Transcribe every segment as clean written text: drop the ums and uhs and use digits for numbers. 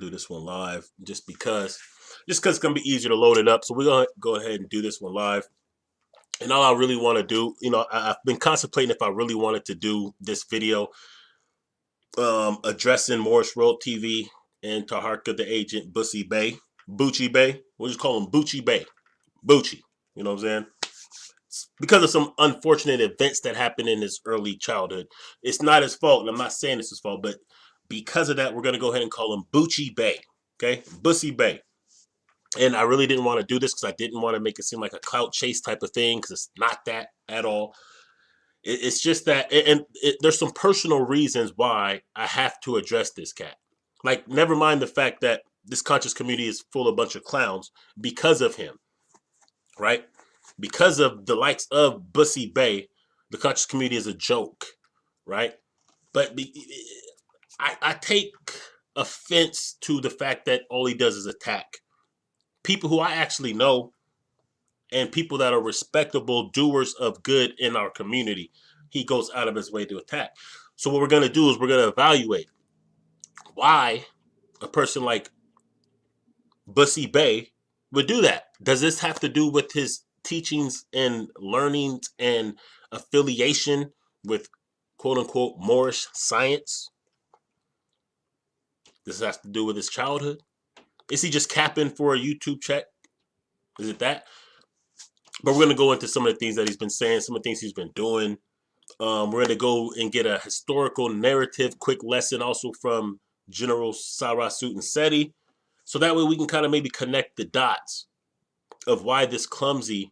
do this one live just because it's gonna be easier to load it up. So we're gonna go ahead and do this one live. And all I really want to do, I've been contemplating if I really wanted to do this video addressing Morris Road TV and Taharka the agent, Bussy Bey, Bucci Bey. We'll just call him Bucci Bey. Bucci. You know what I'm saying? Because of some unfortunate events that happened in his early childhood. It's not his fault, and I'm not saying it's his fault, but because of that, we're going to go ahead and call him Bucci Bey. Okay? Bussy Bey. And I really didn't want to do this because I didn't want to make it seem like a clout chase type of thing, because it's not that at all. It's just that, and there's some personal reasons why I have to address this cat. Like, never mind the fact that this conscious community is full of a bunch of clowns because of him, right? Because of the likes of Bussy Bey, the conscious community is a joke, right? But I take offense to the fact that all he does is attack people who I actually know and people that are respectable doers of good in our community. He goes out of his way to attack. So what we're going to do is we're going to evaluate why a person like Bussy Bey would do that. Does this have to do with his teachings and learnings and affiliation with quote unquote Moorish science? Does this have to do with his childhood? Is he just capping for a YouTube check? Is it that? But we're going to go into some of the things that he's been saying, some of the things he's been doing. We're going to go and get a historical narrative, quick lesson also from General Sarasut and Seti. So that way we can kind of maybe connect the dots of why this clumsy,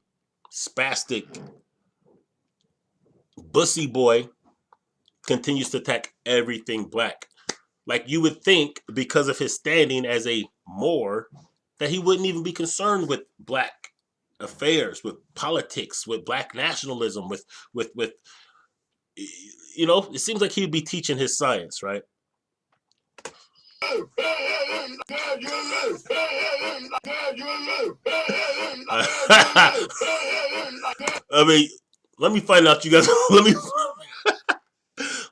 spastic, Bussy boy continues to attack everything black. Like, you would think because of his standing as a Moor that he wouldn't even be concerned with black affairs, with politics, with black nationalism, with it seems like he'd be teaching his science, right? I mean, let me find out you guys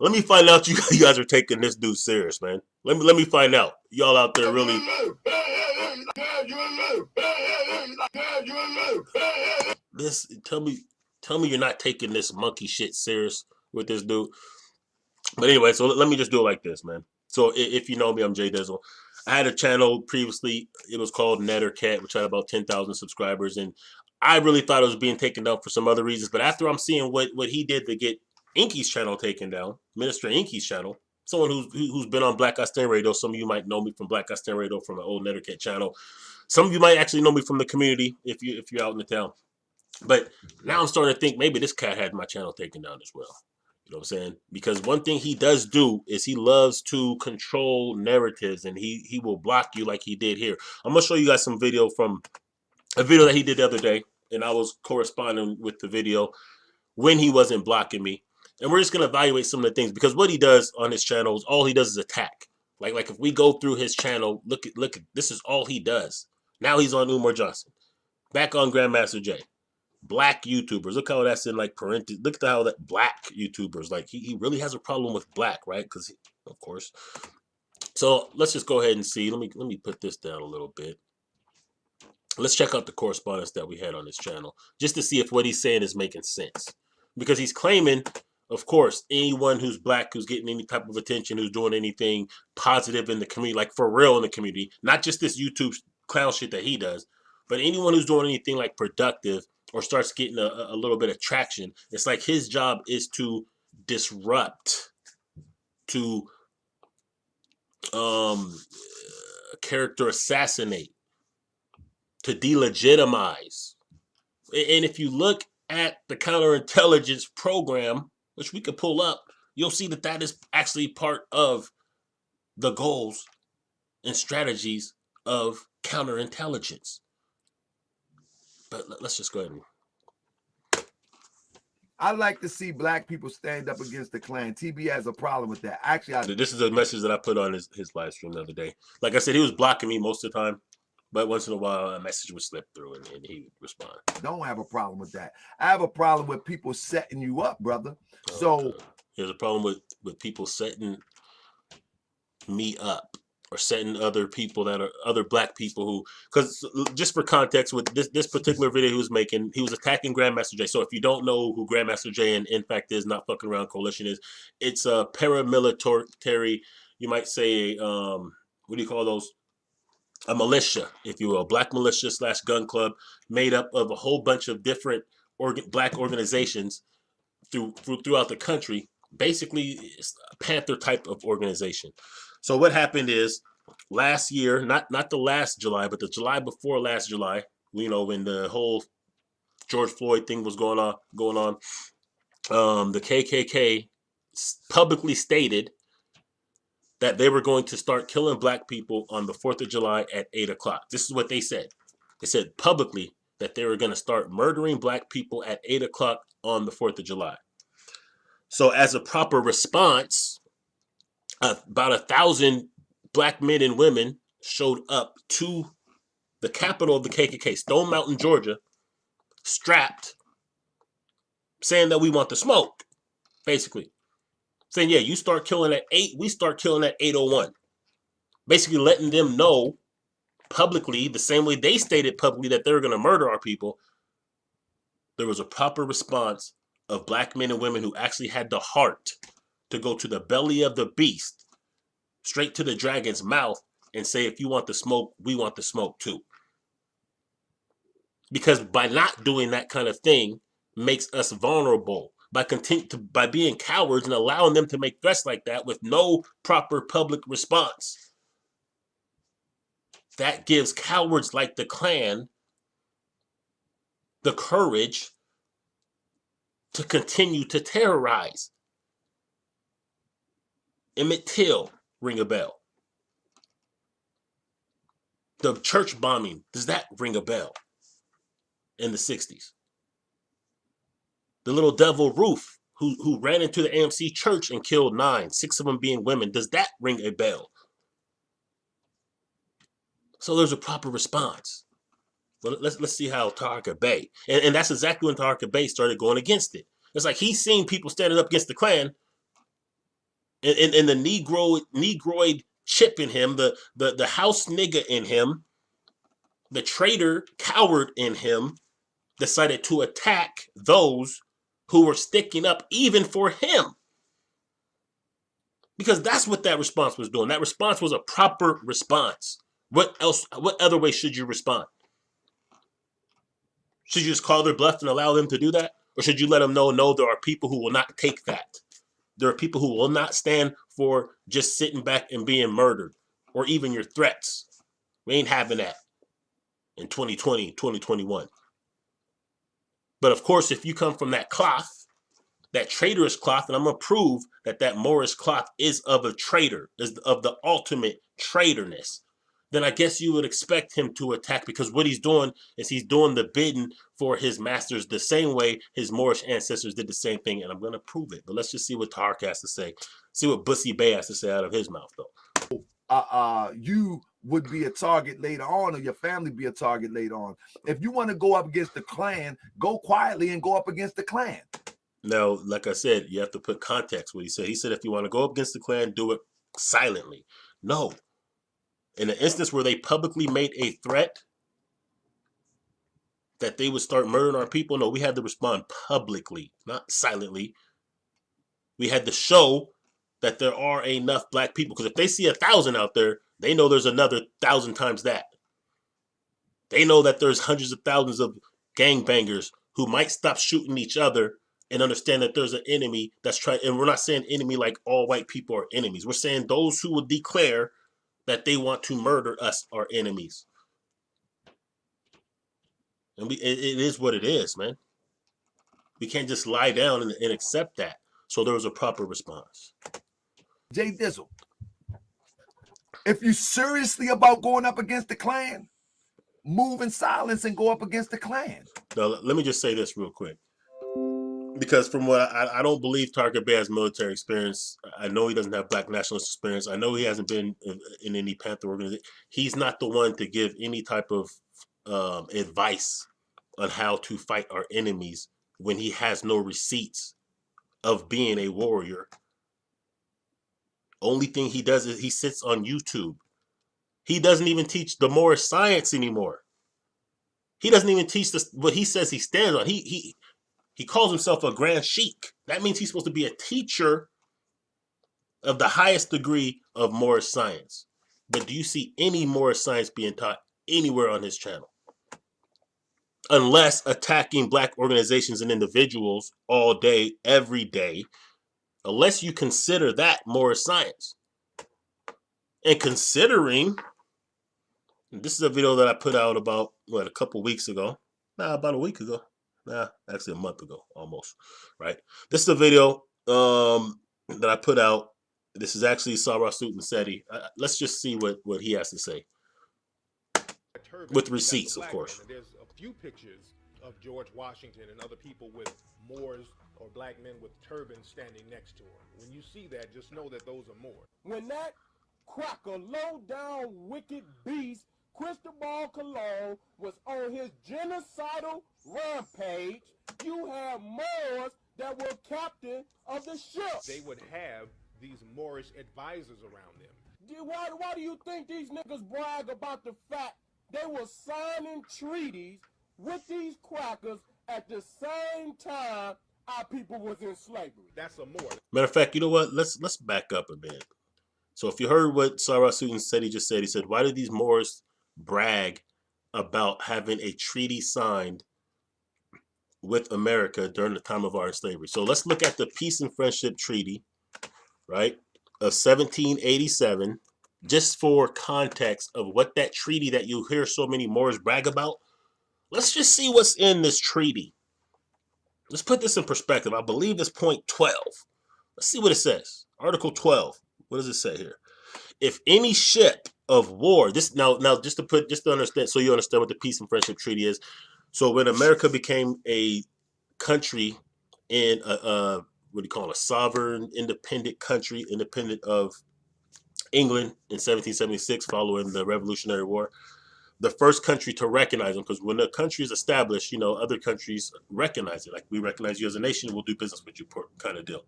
let me find out you guys are taking this dude serious, man. Let me find out. Y'all out there really. Tell me you're not taking this monkey shit serious with this dude. But anyway, so let me just do it like this, man. So if you know me, I'm Jay Dizzle. I had a channel previously. It was called Nettercat, which had about 10,000 subscribers, and I really thought it was being taken down for some other reasons. But after I'm seeing what he did to get Enqi's channel taken down, Minister Enqi's channel, someone who's been on Black Austin Radio. Some of you might know me from Black Austin Radio from an old Nettercat channel. Some of you might actually know me from the community if you're out in the town. But now I'm starting to think maybe this cat had my channel taken down as well. You know what I'm saying? Because one thing he does do is he loves to control narratives, and he will block you like he did here. I'm gonna show you guys some video from a video that he did the other day, and I was corresponding with the video when he wasn't blocking me. And we're just gonna evaluate some of the things, because what he does on his channel is all he does is attack. Like if we go through his channel, look at this is all he does. Now he's on Umar Johnson, back on Grandmaster J. Black YouTubers. Look how that's in like parentheses. Look at how that black YouTubers. Like he really has a problem with black, right? Because of course. So let's just go ahead and see. Let me put this down a little bit. Let's check out the correspondence that we had on this channel just to see if what he's saying is making sense. Because he's claiming, of course, anyone who's black, who's getting any type of attention, who's doing anything positive in the community, like for real in the community, not just this YouTube clown shit that he does, but anyone who's doing anything like productive or starts getting a little bit of traction, it's like his job is to disrupt, to character assassinate, to delegitimize. And if you look at the counterintelligence program, which we could pull up, you'll see that that is actually part of the goals and strategies of counterintelligence. But let's just go ahead and... I like to see black people stand up against the Klan. TB has a problem with that. Actually, this is a message that I put on his live stream the other day. Like I said, he was blocking me most of the time, but once in a while a message would slip through and he would respond. Don't have a problem with that. I have a problem with people setting you up, brother. So there's a problem with people setting me up. or setting other people that are other black people who, because just for context, with this particular video he was making, he was attacking Grandmaster Jay. So if you don't know who Grandmaster Jay and In Fact is Not Fucking Around Coalition is, it's a paramilitary, you might say, what do you call those? A militia, if you will, black militia / gun club, made up of a whole bunch of different black organizations throughout the country. Basically, it's a Panther type of organization. So what happened is last year, not the last July, but the July before last July, when the whole George Floyd thing was going on, the KKK publicly stated that they were going to start killing black people on the 4th of July at 8 o'clock. This is what they said. They said publicly that they were going to start murdering black people at 8 o'clock on the 4th of July. So as a proper response, about 1,000 black men and women showed up to the capital of the KKK, Stone Mountain, Georgia, strapped, saying that we want the smoke, basically. Saying, yeah, you start killing at 8, we start killing at 8:01. Basically letting them know publicly, the same way they stated publicly that they were going to murder our people. There was a proper response of black men and women who actually had the heart to go to the belly of the beast, straight to the dragon's mouth, and say, if you want the smoke, we want the smoke too. Because by not doing that kind of thing makes us vulnerable. By being cowards and allowing them to make threats like that with no proper public response, that gives cowards like the Klan the courage to continue to terrorize. Emmett Till, ring a bell. The church bombing, does that ring a bell? In the 60s. The little devil Ruth, who ran into the AMC church and killed 9, 6 of them being women, does that ring a bell? So there's a proper response. But let's see how Taharka Bey, and that's exactly when Taharka Bey started going against it. It's like he's seen people standing up against the Klan, and the Negroid chip in him, the house nigga in him, the traitor coward in him, decided to attack those who were sticking up even for him. Because that's what that response was doing. That response was a proper response. What other way should you respond? Should you just call their bluff and allow them to do that? Or should you let them know, no, there are people who will not take that. There are people who will not stand for just sitting back and being murdered, or even your threats. We ain't having that in 2020, 2021. But of course, if you come from that cloth, that traitorous cloth, and I'm going to prove that Moorish cloth is of a traitor, is of the ultimate traitorness, then I guess you would expect him to attack, because what he's doing is he's doing the bidding for his masters the same way his Moorish ancestors did the same thing, and I'm going to prove it. But let's just see what Taharka has to say. See what Bussy Bey has to say out of his mouth, though. You would be a target later on, or your family be a target later on. If you want to go up against the Klan, go quietly and go up against the Klan. Now, like I said, you have to put context what he said. He said if you want to go up against the Klan, do it silently. No. In an instance where they publicly made a threat that they would start murdering our people, no, we had to respond publicly, not silently. We had to show that there are enough black people. Because if they see 1,000 out there, they know there's another 1,000 times that. They know that there's hundreds of thousands of gangbangers who might stop shooting each other and understand that there's an enemy that's trying. And we're not saying enemy like all white people are enemies. We're saying those who would declare that they want to murder us are enemies. And it is what it is, man. We can't just lie down and accept that. So there was a proper response. Jay Dizzle, if you're seriously about going up against the Klan, move in silence and go up against the Klan. Now, let me just say this real quick. Because from what I don't believe Taharka Bey has military experience. I know he doesn't have black nationalist experience. I know he hasn't been in any Panther organization. He's not the one to give any type of advice on how to fight our enemies when he has no receipts of being a warrior. Only thing he does is he sits on YouTube He doesn't even teach the Moorish science anymore. He doesn't even teach this, what he says he stands on. He calls himself a grand sheik. That means he's supposed to be a teacher of the highest degree of Moorish science. But do you see any Moorish science being taught anywhere on his channel? Unless attacking black organizations and individuals all day, every day, unless you consider that Moorish science. And considering, this is a video that I put out about, what, a couple weeks ago? Nah, about a week ago. Nah, actually a month ago, almost, right? This is a video that I put out. This is actually Rah Born. Let's just see what he has to say. With receipts, of course. There's a few pictures of George Washington and other people with Moors or black men with turbans standing next to him. When you see that, just know that those are Moors. When that cracker, low-down, wicked beast, Cristobal Colon, was on his genocidal rampage, you have Moors that were captain of the ship. They would have these Moorish advisors around them. Why do you think these niggas brag about the fact they were signing treaties with these crackers at the same time our people was in slavery? That's a Moor. Matter of fact, you know what? Let's back up a bit. So if you heard what Rah Born said, he said, why did these Moors brag about having a treaty signed with America during the time of our slavery? So let's look at the Peace and Friendship Treaty, right, of 1787, just for context of what that treaty that you hear so many Moors brag about. Let's just see what's in this treaty. Let's put this in perspective. I believe it's point 12. Let's see what it says. Article 12. What does it say here? If any ship of war, this now just to understand, so you understand what the Peace and Friendship Treaty is. So when America became a country in a what do you call it, a sovereign, independent country, independent of England in 1776, following the Revolutionary War, the first country to recognize them, because when a country is established, you know, other countries recognize it. Like, we recognize you as a nation, we'll do business with you, kind of deal.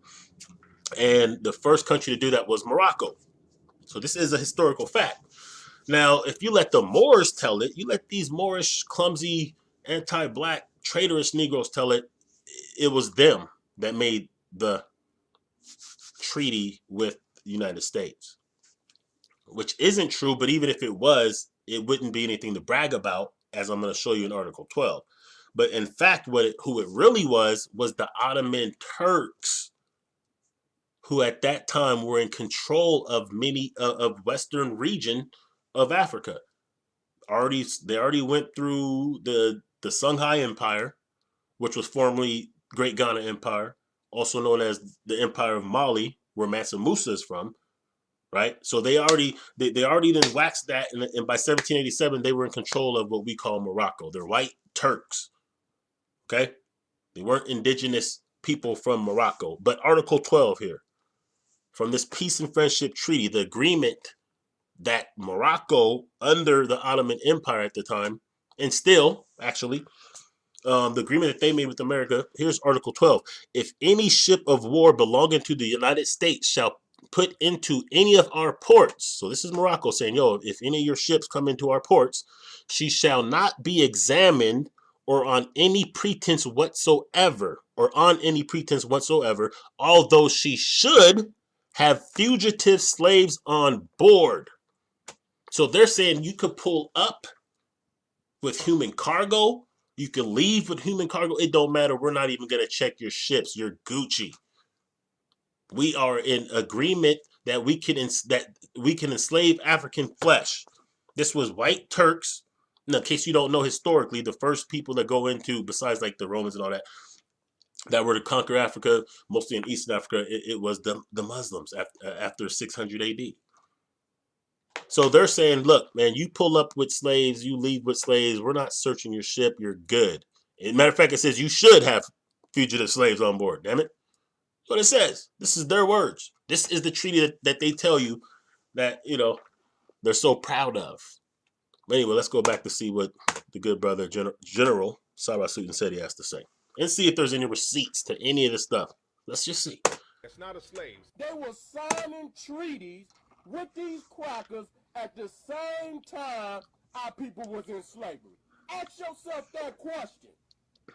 And the first country to do that was Morocco. So this is a historical fact. Now, if you let the Moors tell it, you let these Moorish, clumsy, anti-black, traitorous Negroes tell it, it was them that made the treaty with the United States. Which isn't true, but even if it was, it wouldn't be anything to brag about, as I'm going to show you in Article 12. But in fact, who it really was the Ottoman Turks, who at that time were in control of many of Western region of Africa. They already went through the Songhai Empire, which was formerly Great Ghana Empire, also known as the Empire of Mali, where Mansa Musa is from, right? So they already then waxed that, and by 1787 they were in control of what we call Morocco. They're white Turks, okay? They weren't indigenous people from Morocco. But Article 12 here, from this Peace and Friendship Treaty, the agreement that Morocco, under the Ottoman Empire at the time, and still, actually, the agreement that they made with America, here's Article 12. If any ship of war belonging to the United States shall put into any of our ports, so this is Morocco saying, yo, if any of your ships come into our ports, she shall not be examined or on any pretense whatsoever, although she should have fugitive slaves on board. So they're saying you could pull up with human cargo, you can leave with human cargo, it don't matter, we're not even going to check your ships, you're Gucci. We are in agreement that we can enslave African flesh. This was white Turks. Now, in case you don't know, historically, the first people that go into, besides like the Romans and all that were to conquer Africa, mostly in Eastern Africa, it was the Muslims after 600 AD. So they're saying, look, man, you pull up with slaves, you leave with slaves, we're not searching your ship, you're good. As a matter of fact, it says you should have fugitive slaves on board, damn it. That's what it says. This is their words. This is the treaty that they tell you that, you know, they're so proud of. But anyway, let's go back to see what the good brother, General Rah Born said he has to say. And see if there's any receipts to any of this stuff. Let's just see. It's not a slave. They were signing treaties with these crackers at the same time our people was in slavery? Ask yourself that question.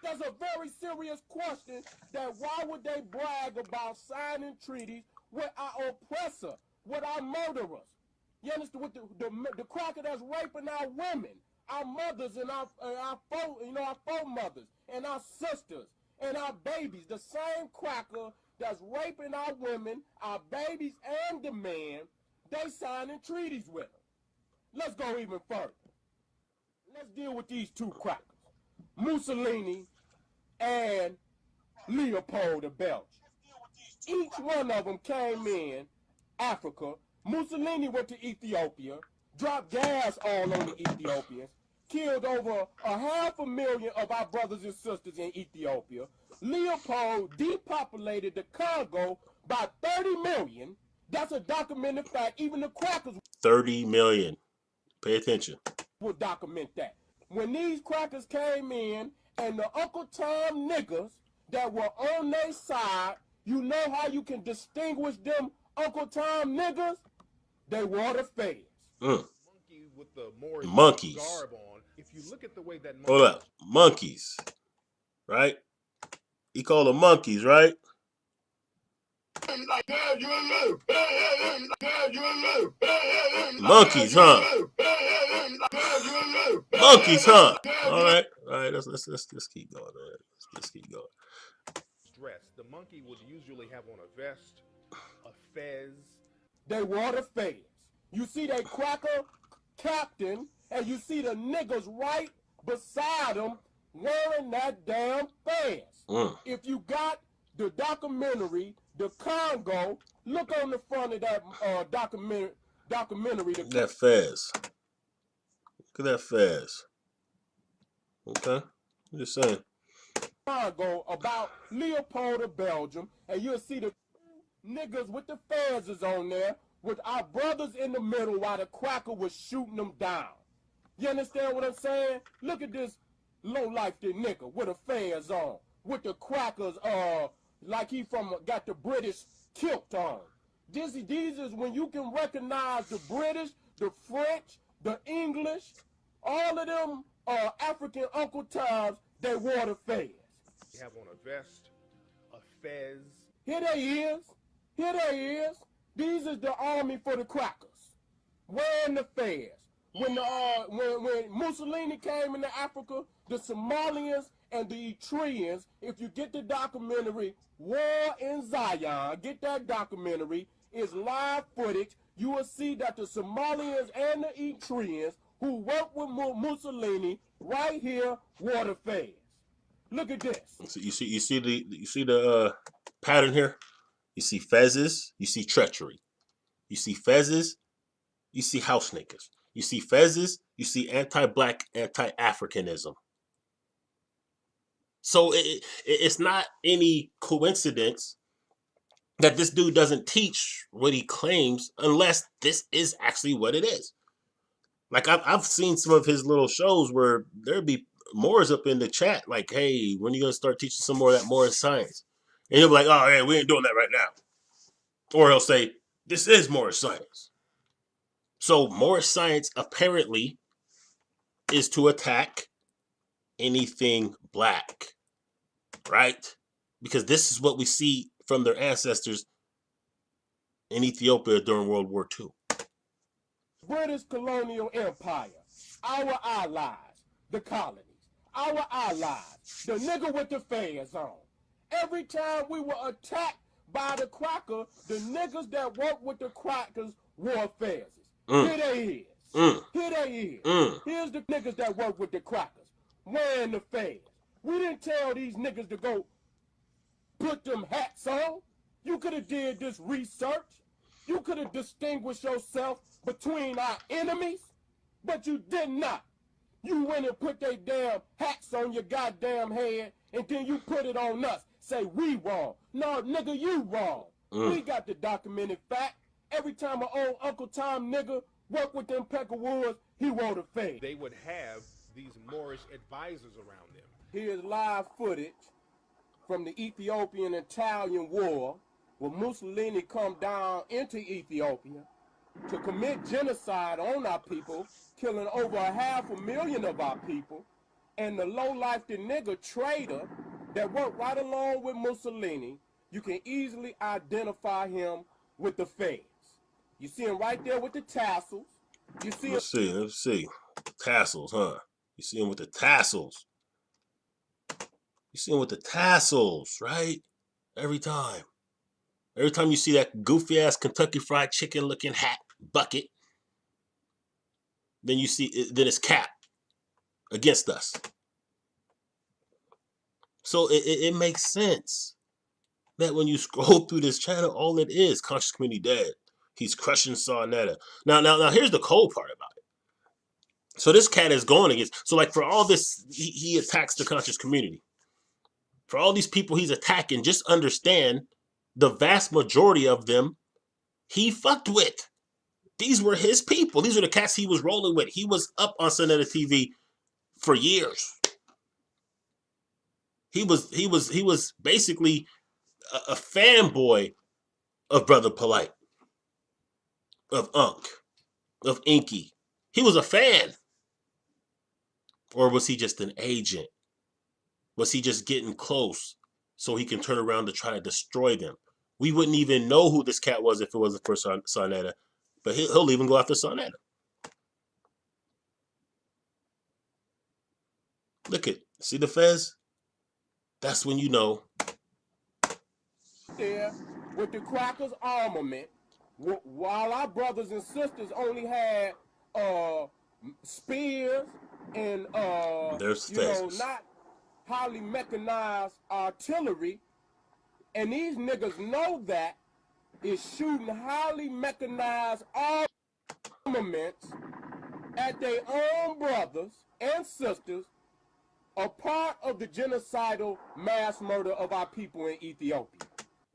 That's a very serious question, that why would they brag about signing treaties with our oppressor, with our murderers? You understand? With the cracker that's raping our women, our mothers, and our foremothers, and our sisters, and our babies. The same cracker that's raping our women, our babies, and the men, they signing treaties with them. Let's go even further. Let's deal with these two crackers, Mussolini and Leopold of Belgium. Each one of them came in Africa. Mussolini went to Ethiopia, dropped gas all on the Ethiopians, killed over 500,000 of our brothers and sisters in Ethiopia. Leopold depopulated the Congo by 30 million. That's a documented fact. Even the crackers 30 million. Pay attention. will document that. When these crackers came in and the Uncle Tom niggas that were on their side, you know how you can distinguish them Uncle Tom niggas? They wore the fez. Monkey with the Moorish Monkeys. garb on. If you look at the way that Hold up. Monkeys. Right? He called them monkeys, right? Monkeys, huh? Monkeys, huh? All right. Let's keep going, man. Let's keep going. dress, the monkey would usually have on a vest, a fez. They wore the fez. You see that cracker captain, and you see the niggas right beside him wearing that damn fez. If you got the documentary, The Congo, look on the front of that documentary. That fez. Look at that fez. Okay? I'm just saying. Congo about Leopold of Belgium, and you'll see the niggas with the fezes on there with our brothers in the middle while the cracker was shooting them down. You understand what I'm saying? Look at this low-life nigga with a fez on, with the crackers like he got the British kilt on. These is when you can recognize the British, the French, the English, all of them African Uncle Toms, they wore the fez. You have on a vest, a fez. Here they is. Here they is. These is the army for the crackers, wearing the fez. When Mussolini came into Africa, the Somalians and the Eritreans, if you get the documentary War in Zion, get that documentary, it's live footage. You will see that the Somalians and the Eritreans who worked with Mussolini right here wore the fez. Look at this. So you see the pattern here? You see fezes, you see treachery. You see fezes, you see house niggas. You see fezes, you see anti-black, anti-Africanism. So it's not any coincidence that this dude doesn't teach what he claims unless this is actually what it is. Like I've seen some of his little shows where there'd be Moors up in the chat like, hey, when are you going to start teaching some more of that Moorish science? And he'll be like, oh, yeah, we ain't doing that right now. Or he'll say, this is Moorish science. So Moorish science apparently is to attack anything black, right? Because this is what we see from their ancestors in Ethiopia during World War II. British colonial empire, our allies, the colonies, our allies, the nigga with the fez on. Every time we were attacked by the cracker, the niggas that work with the crackers wore fezes. Here they is. Here they is. Here's the niggas that work with the crackers wearing the fez. We didn't tell these niggas to go put them hats on. You could have did this research. You could have distinguished yourself between our enemies, but you did not. You went and put they damn hats on your goddamn head, and then you put it on us. Say we wrong. No, nigga, you wrong. We got the documented fact. Every time an old Uncle Tom nigga worked with them Peckerwoods, he wore the fez. They would have these Moorish advisors around them. Here's live footage from the Ethiopian-Italian War, where Mussolini come down into Ethiopia. to commit genocide on our people, killing over 500,000 of our people, and the low-life the nigga traitor that worked right along with Mussolini, you can easily identify him with the feds. You see him right there with the tassels. You see him. Let's see. Tassels, huh? You see him with the tassels. You see him with the tassels, right? Every time. Every time you see that goofy ass Kentucky Fried Chicken looking hat bucket, then you see then it's Cap against us. So it makes sense that when you scroll through this channel, all it is conscious community dead. He's crushing Sarnetta. Now here's the cold part about it. So this cat is going against. So like for all this, he attacks the conscious community. For all these people he's attacking, just understand the vast majority of them he fucked with. These were his people. These were the cats he was rolling with. He was up on Sonetta TV for years. He was basically a fanboy of Brother Polite, of of Enqi. He was a fan. Or was he just an agent? Was he just getting close so he can turn around to try to destroy them? We wouldn't even know who this cat was if it wasn't for Sarnetta. But he'll even go after Sarnetta. Look at, see the fez? That's when you know. There with the crackers armament, while our brothers and sisters only had spears and There's not highly mechanized artillery, and these niggas know that is shooting highly mechanized armaments at their own brothers and sisters, a part of the genocidal mass murder of our people in Ethiopia.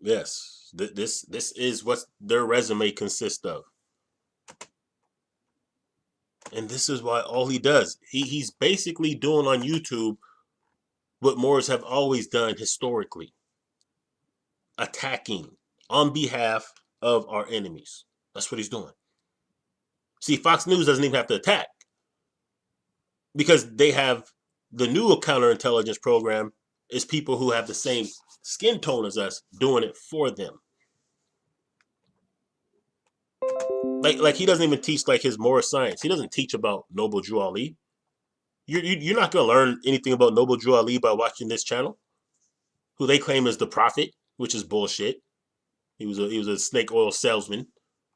Yes, this is what their resume consists of. And this is why all he does, he's basically doing on YouTube what Moors have always done historically. Attacking on behalf of our enemies. That's what he's doing. See, Fox News doesn't even have to attack because they have the new counterintelligence program is people who have the same skin tone as us doing it for them. Like he doesn't even teach like his Moorish science. He doesn't teach about Noble Drew Ali. You're not going to learn anything about Noble Drew Ali by watching this channel, who they claim is the prophet, which is bullshit. He was a snake oil salesman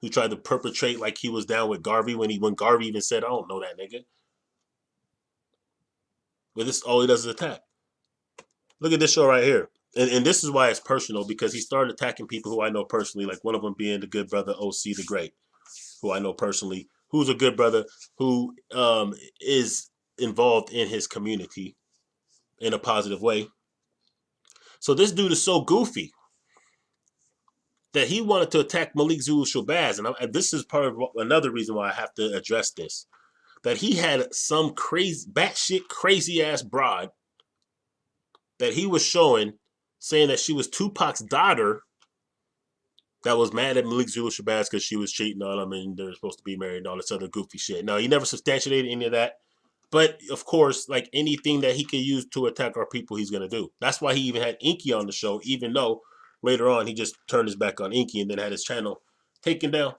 who tried to perpetrate like he was down with Garvey when Garvey even said, "I don't know that nigga." But this all he does is attack. Look at this show right here. And this is why it's personal, because he started attacking people who I know personally, like one of them being the good brother OC the Great, who I know personally, who's a good brother who is involved in his community in a positive way. So this dude is so goofy that he wanted to attack Malik Zulu Shabazz. And this is part of another reason why I have to address this. That he had some crazy, batshit crazy ass broad that he was showing, saying that she was Tupac's daughter, that was mad at Malik Zulu Shabazz because she was cheating on him and they're supposed to be married and all this other goofy shit. Now, he never substantiated any of that. But, of course, like anything that he could use to attack our people, he's going to do. That's why he even had Enqi on the show, even though later on he just turned his back on Enqi and then had his channel taken down.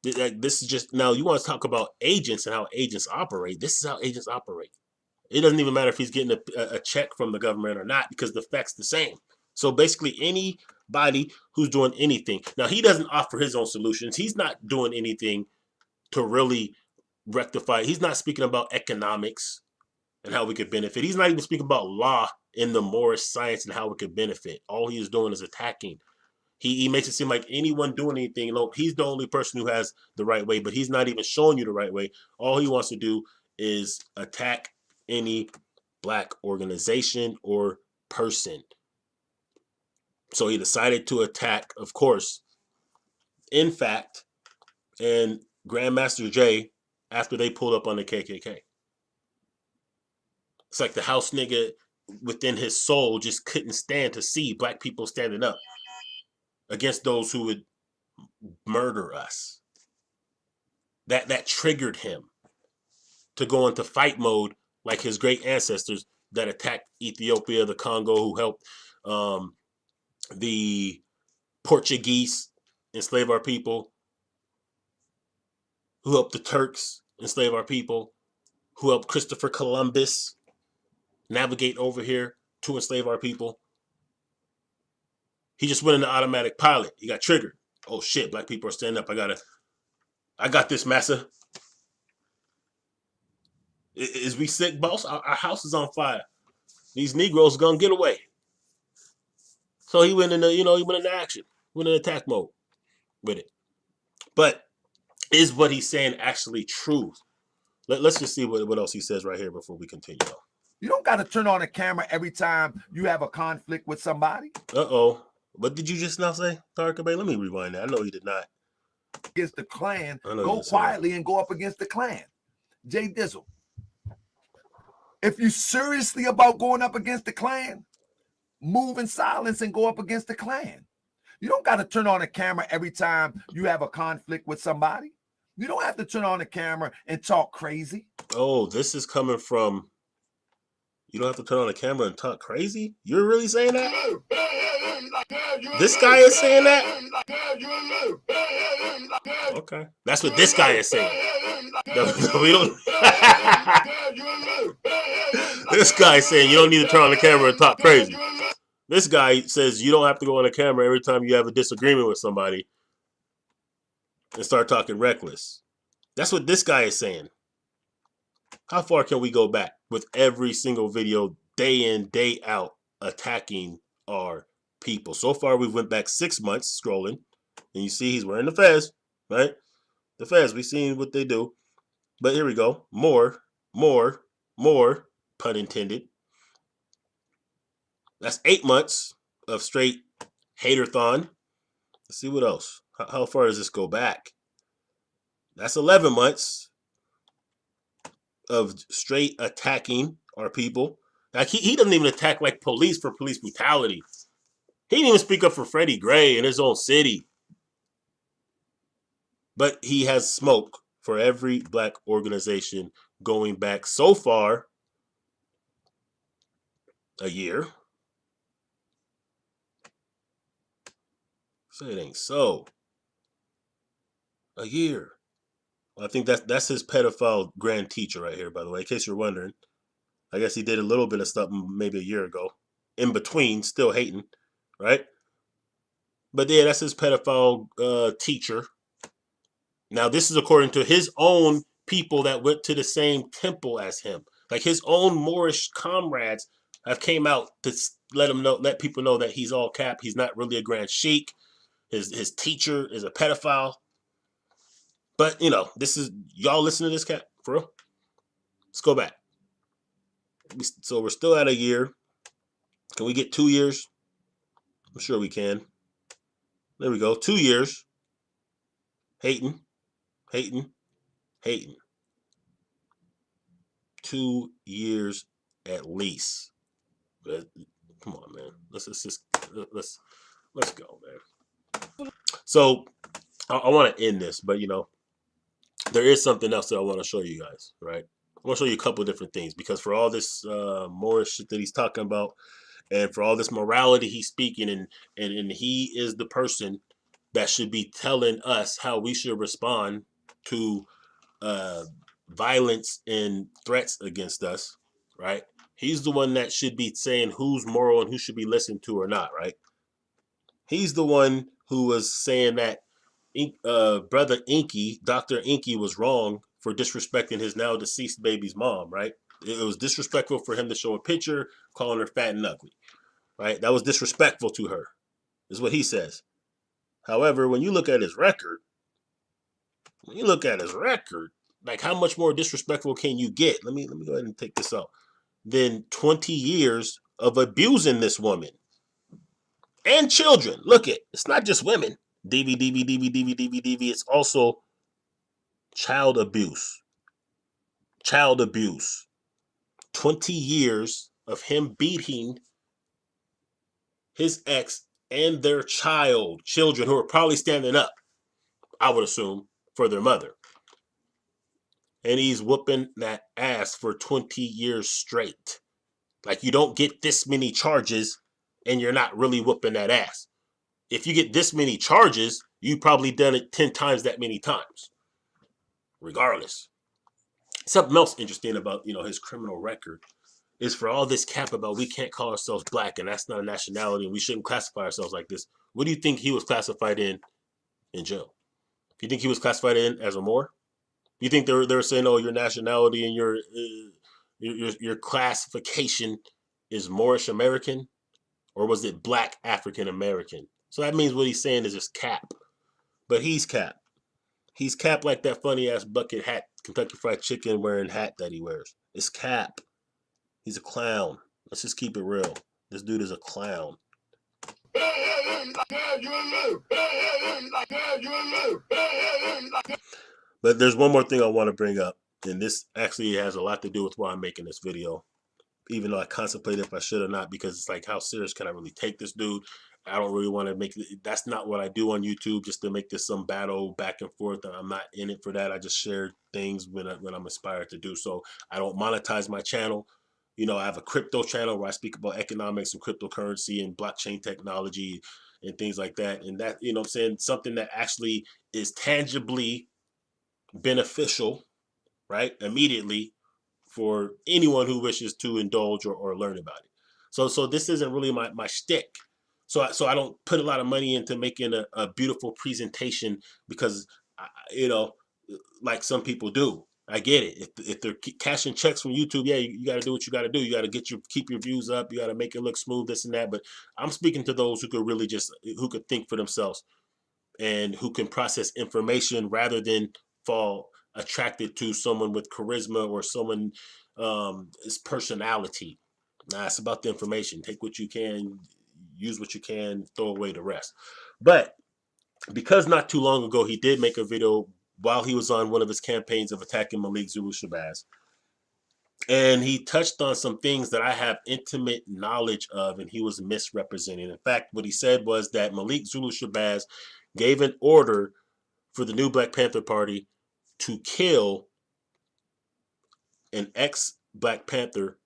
This is just, now you want to talk about agents and how agents operate. This is how agents operate. It doesn't even matter if he's getting a check from the government or not, because the effect's the same. So basically anybody who's doing anything. Now, he doesn't offer his own solutions. He's not doing anything to really rectify. He's not speaking about economics and how we could benefit. He's not even speaking about law in the Moorish science and how we could benefit. All he is doing is attacking. He makes it seem like anyone doing anything, you know, he's the only person who has the right way, but he's not even showing you the right way. All he wants to do is attack any black organization or person. So he decided to attack, of course, in fact, and Grandmaster Jay after they pulled up on the KKK. It's like the house nigga within his soul just couldn't stand to see black people standing up against those who would murder us. that triggered him to go into fight mode like his great ancestors that attacked Ethiopia, the Congo, who helped the Portuguese enslave our people, who helped the Turks enslave our people, who helped Christopher Columbus navigate over here to enslave our people. He just went into automatic pilot. He got triggered. Oh shit, black people are standing up. I got this, massa. Is we sick, boss? Our house is on fire. These Negroes gonna get away. So he went into, he went into action, went in attack mode with it. But is what he's saying actually true? Let's just see what else he says right here before we continue. You don't got to turn on a camera every time you have a conflict with somebody. Uh-oh. What did you just now say, Taharka Bey? Let me rewind that. I know you did not. Against the Klan, go quietly and go up against the Klan. Jay Dizzle, if you seriously about going up against the Klan, move in silence and go up against the Klan. You don't got to turn on a camera every time you have a conflict with somebody. You don't have to turn on the camera and talk crazy. Oh, this is coming from, you don't have to turn on the camera and talk crazy? You're really saying that? This guy is saying that? Okay. That's what this guy is saying. We don't. This guy is saying you don't need to turn on the camera and talk crazy. This guy says you don't have to go on the camera every time you have a disagreement with somebody and start talking reckless. That's what this guy is saying. How far can we go back with every single video, day in, day out, attacking our people? So far, we went back 6 months scrolling, and you see he's wearing the fez, right? The fez, we seen what they do. But here we go. More, pun intended. That's 8 months of straight hater-thon. Let's see what else. How far does this go back? That's 11 months of straight attacking our people. Like he doesn't even attack like police for police brutality. He didn't even speak up for Freddie Gray in his own city. But he has smoke for every black organization going back so far a year. Say it ain't so. A year. Well, I think that's his pedophile grand teacher right here, by the way, in case you're wondering. I guess he did a little bit of stuff maybe a year ago. In between, still hating, right? But yeah, that's his pedophile teacher. Now, this is according to his own people that went to the same temple as him. Like his own Moorish comrades have came out to let people know that he's all cap. He's not really a grand sheik. His teacher is a pedophile. But, this is, y'all listen to this cat, for real? Let's go back. So we're still at a year. Can we get 2 years? I'm sure we can. There we go. 2 years. Hating. 2 years at least. But, come on, man. Let's go, man. So I want to end this, but there is something else that I want to show you guys, right? I want to show you a couple of different things because for all this Moorish shit that he's talking about and for all this morality he's speaking and he is the person that should be telling us how we should respond to violence and threats against us, right? He's the one that should be saying who's moral and who should be listened to or not, right? He's the one who was saying that brother Enqi, Dr. Enqi, was wrong for disrespecting his now deceased baby's mom, right? It was disrespectful for him to show a picture calling her fat and ugly, right? That was disrespectful to her, is what he says. However, when you look at his record, like how much more disrespectful can you get? Let me go ahead and take this out. Then 20 years of abusing this woman and children. Look it's not just women. DV. It's also child abuse. 20 years of him beating his ex and their children who are probably standing up, I would assume, for their mother. and he's whooping that ass for 20 years straight. Like, you don't get this many charges and you're not really whooping that ass. If you get this many charges, you probably done it 10 times that many times. Regardless. Something else interesting about, his criminal record is for all this cap about we can't call ourselves black and that's not a nationality and we shouldn't classify ourselves like this. What do you think he was classified in jail? Do you think he was classified in as a Moor? You think they're saying, oh, your nationality and your classification is Moorish American, or was it Black African American? So that means what he's saying is just cap, but he's cap. He's cap like that funny ass bucket hat, Kentucky Fried Chicken wearing hat that he wears. It's cap. He's a clown. Let's just keep it real. This dude is a clown. But there's one more thing I want to bring up, and this actually has a lot to do with why I'm making this video, even though I contemplated if I should or not, because it's like, how serious can I really take this dude? I don't really want to make that's not what I do on YouTube, just to make this some battle back and forth. I'm not in it for that. I just share things when I'm inspired to do so. I don't monetize my channel. I have a crypto channel where I speak about economics and cryptocurrency and blockchain technology and things like that. And that, I'm saying, something that actually is tangibly beneficial, right, immediately for anyone who wishes to indulge or learn about it. So this isn't really my shtick. So I don't put a lot of money into making a beautiful presentation because, like some people do. I get it. If they're cashing checks from YouTube, yeah, you got to do what you got to do. You got to keep your views up. You got to make it look smooth, this and that. But I'm speaking to those who could think for themselves and who can process information rather than fall attracted to someone with charisma or someone's personality. Nah, it's about the information. Take what you can, use what you can, throw away the rest. But because not too long ago he did make a video while he was on one of his campaigns of attacking Malik Zulu Shabazz, and he touched on some things that I have intimate knowledge of, and he was misrepresenting. In fact, what he said was that Malik Zulu Shabazz gave an order for the new Black Panther Party to kill an ex-Black Panther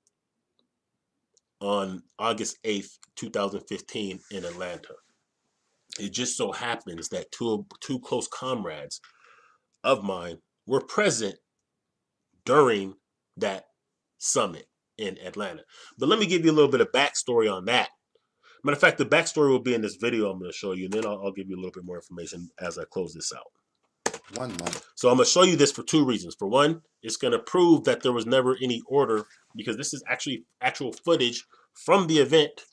on August 8th, 2015 in Atlanta. It just so happens that two close comrades of mine were present during that summit in Atlanta. But let me give you a little bit of backstory on that. Matter of fact, the backstory will be in this video I'm going to show you, and then I'll give you a little bit more information as I close this out. 1 month. So I'm going to show you this for two reasons. For one, it's going to prove that there was never any order, because this is actually actual footage from the event.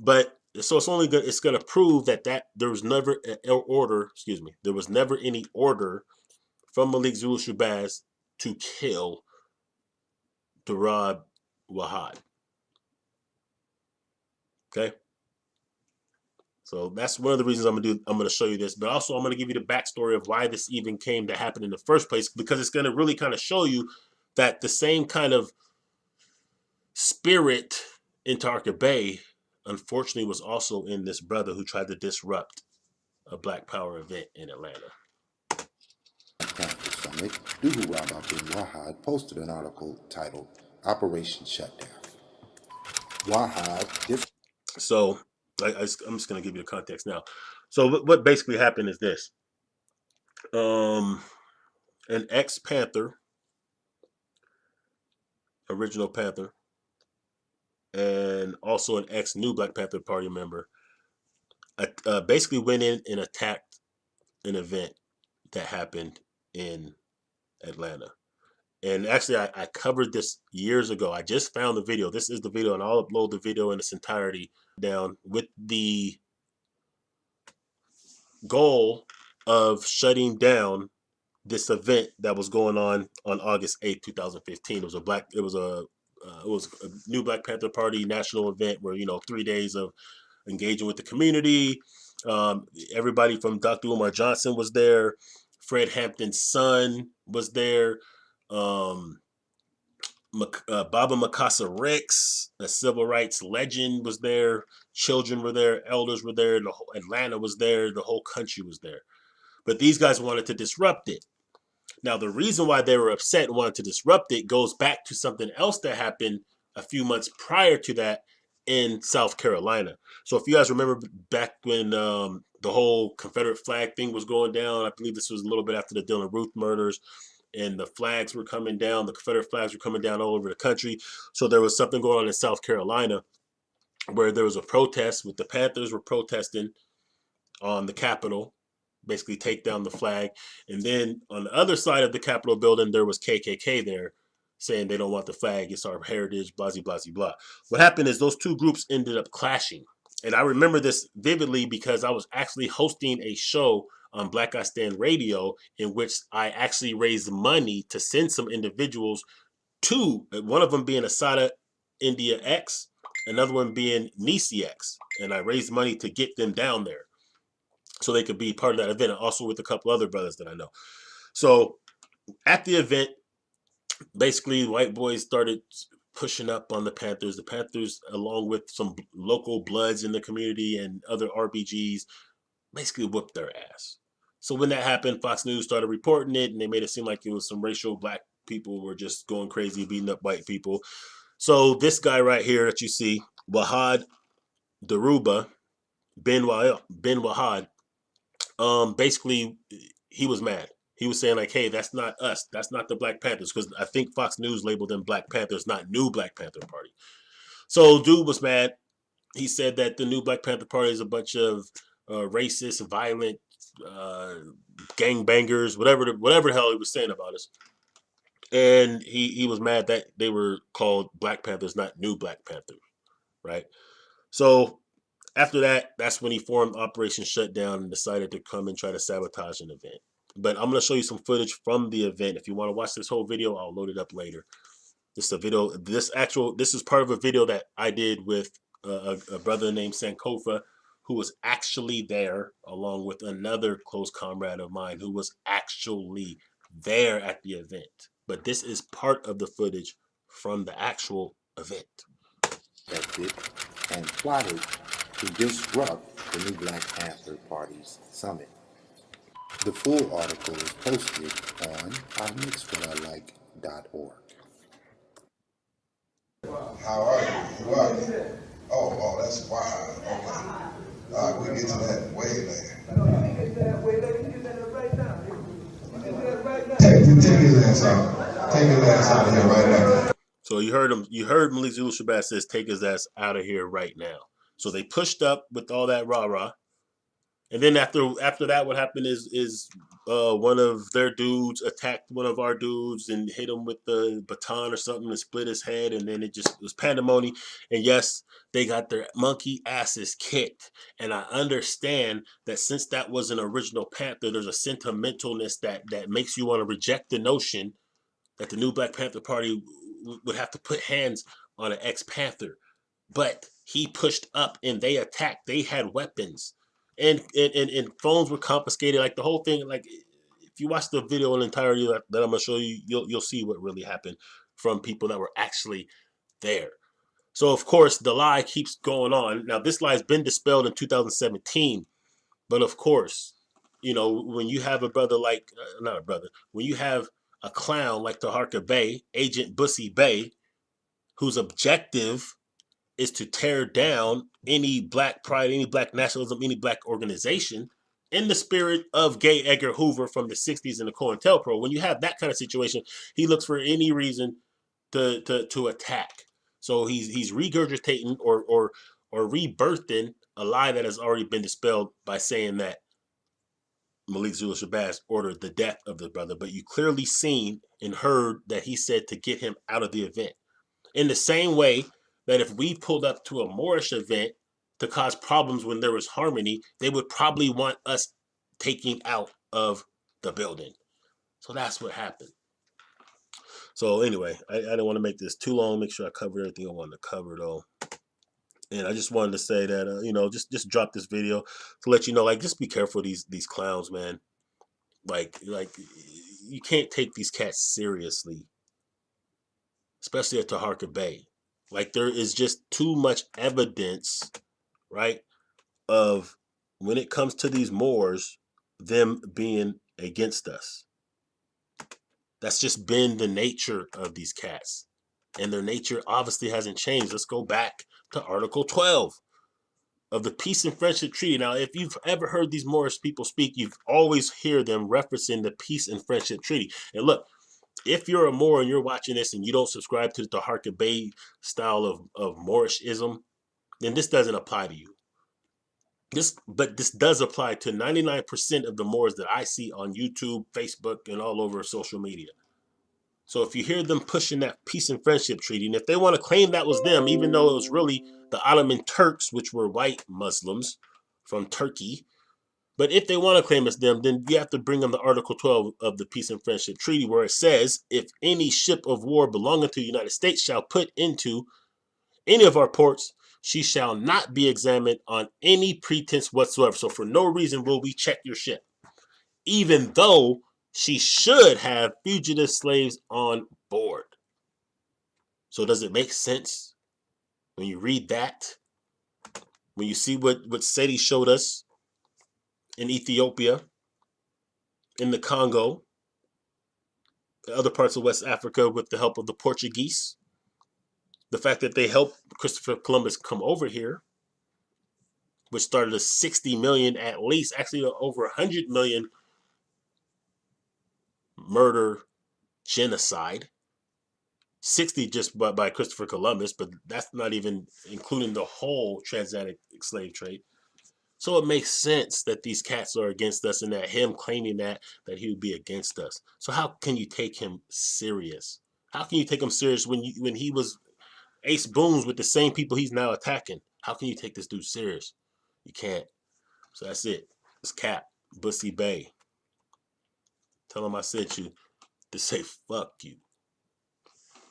But so it's going to prove that there was never an order. Excuse me. There was never any order from Malik Zulu Shabazz to kill Darab Wahad. Okay. So that's one of the reasons I'm going to show you this, but also I'm going to give you the backstory of why this even came to happen in the first place, because it's going to really kind of show you that the same kind of spirit in Taharka Bey, unfortunately, was also in this brother who tried to disrupt a Black Power event in Atlanta. Summit, Duhu Rabah bin Wahad posted an article titled Operation Shutdown. So I'm just going to give you the context now. So what basically happened is this. An ex-Panther, original Panther, and also an ex-New Black Panther Party member basically went in and attacked an event that happened in Atlanta. And actually, I covered this years ago. I just found the video. This is the video, and I'll upload the video in its entirety down with the goal of shutting down this event that was going on August 8th, 2015. It was a New Black Panther Party national event where, 3 days of engaging with the community. Everybody from Dr. Umar Johnson was there. Fred Hampton's son was there. Baba Mikasa Ricks, a civil rights legend, was there. Children were there. Elders were there. Atlanta was there. The whole country was there. But these guys wanted to disrupt it. Now, the reason why they were upset and wanted to disrupt it goes back to something else that happened a few months prior to that in South Carolina. So if you guys remember back when the whole Confederate flag thing was going down, I believe this was a little bit after the Dylan Ruth murders, and the flags were coming down, the Confederate flags were coming down all over the country. So there was something going on in South Carolina where there was a protest with the Panthers were protesting on the Capitol, basically take down the flag. And then on the other side of the Capitol building, there was KKK there saying they don't want the flag. It's our heritage, blah, blah, blah, blah. What happened is those two groups ended up clashing. And I remember this vividly because I was actually hosting a show on Black Guy Stand Radio in which I actually raised money to send some individuals to, one of them being Asada India X, another one being Nisi X. And I raised money to get them down there so they could be part of that event, also with a couple other brothers that I know. So at the event, basically white boys started pushing up on the Panthers. The Panthers, along with some local Bloods in the community and other RBGs, basically whooped their ass. So when that happened, Fox News started reporting it, and they made it seem like it was some racial black people were just going crazy, beating up white people. So this guy right here that you see, Wahad Daruba, Ben Wahad, basically he was mad. He was saying like, hey, that's not us. That's not the Black Panthers. Because I think Fox News labeled them Black Panthers, not New Black Panther Party. So dude was mad. He said that the New Black Panther Party is a bunch of racist, violent, gangbangers, whatever the hell he was saying about us. And he was mad that they were called Black Panthers, not New Black Panthers, right? So after that, that's when he formed Operation Shutdown and decided to come and try to sabotage an event. But I'm going to show you some footage from the event. If you want to watch this whole video, I'll load it up later. This is a video. This is part of a video that I did with a brother named Sankofa, who was actually there, along with another close comrade of mine who was actually there at the event. But this is part of the footage from the actual event. Acted and plotted to disrupt the New Black Panther Party's summit. The full article is posted on imixwhatilike.org. How are you? Who are you? Oh, that's wild. Okay. All right, we'll get to that way later. No, you can get that way later. You can get that right now. You can get that right now. Take his ass out. Take his ass out of here right now. So you heard him. You heard Malik Zulu Shabazz says, "Take his ass out of here right now." So they pushed up with all that rah-rah. And then after that, what happened is one of their dudes attacked one of our dudes and hit him with the baton or something and split his head. And then it was pandemonium. And yes, they got their monkey asses kicked. And I understand that since that was an original Panther, there's a sentimentalness that makes you want to reject the notion that the New Black Panther Party would have to put hands on an ex-Panther. But he pushed up and they attacked. They had weapons. And phones were confiscated. Like the whole thing, like if you watch the video in entirety that I'm gonna show you, you'll see what really happened from people that were actually there. So of course the lie keeps going on. Now this lie has been dispelled in 2017, but of course, you know, when you have a brother like not a brother, when you have a clown like Taharka Bey, Agent Bussy Bey, whose objective is to tear down any black pride, any black nationalism, any black organization in the spirit of Gay Edgar Hoover from the 60s and the COINTELPRO. When you have that kind of situation, he looks for any reason to attack. So he's regurgitating or rebirthing a lie that has already been dispelled by saying that Malik Zulu Shabazz ordered the death of the brother. But you clearly seen and heard that he said to get him out of the event. In the same way that if we pulled up to a Moorish event to cause problems when there was harmony, they would probably want us taking out of the building. So that's what happened. So anyway, I didn't want to make this too long. Make sure I covered everything I wanted to cover though. And I just wanted to say that, you know, just drop this video to let you know, like, just be careful of these clowns, man. Like you can't take these cats seriously, especially at Taharka Bey. Like there is just too much evidence, right, of when it comes to these Moors, them being against us. That's just been the nature of these cats. And their nature obviously hasn't changed. Let's go back to Article 12 of the Peace and Friendship Treaty. Now, if you've ever heard these Moorish people speak, you've always hear them referencing the Peace and Friendship Treaty. And look, if you're a Moor and you're watching this and you don't subscribe to the Taharka Bey style of Moorishism, then this doesn't apply to you. But this does apply to 99% of the Moors that I see on YouTube, Facebook, and all over social media. So if you hear them pushing that Peace and Friendship Treaty, and if they want to claim that was them, even though it was really the Ottoman Turks, which were white Muslims from Turkey, but if they want to claim it's them, then you have to bring them to Article 12 of the Peace and Friendship Treaty, where it says, if any ship of war belonging to the United States shall put into any of our ports, she shall not be examined on any pretense whatsoever. So for no reason will we check your ship, even though she should have fugitive slaves on board. So does it make sense when you read that? When you see what SETI showed us in Ethiopia, in the Congo, other parts of West Africa with the help of the Portuguese, the fact that they helped Christopher Columbus come over here, which started a 60 million at least, actually over 100 million murder genocide. 60 just by Christopher Columbus, but that's not even including the whole transatlantic slave trade. So it makes sense that these cats are against us and that him claiming that he would be against us. So how can you take him serious? How can you take him serious when he was ace booms with the same people he's now attacking? How can you take this dude serious? You can't. So that's it. It's Cap, Bussy Bay. Tell him I sent you to say fuck you.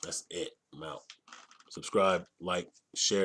That's it. I'm out. Subscribe, like, share.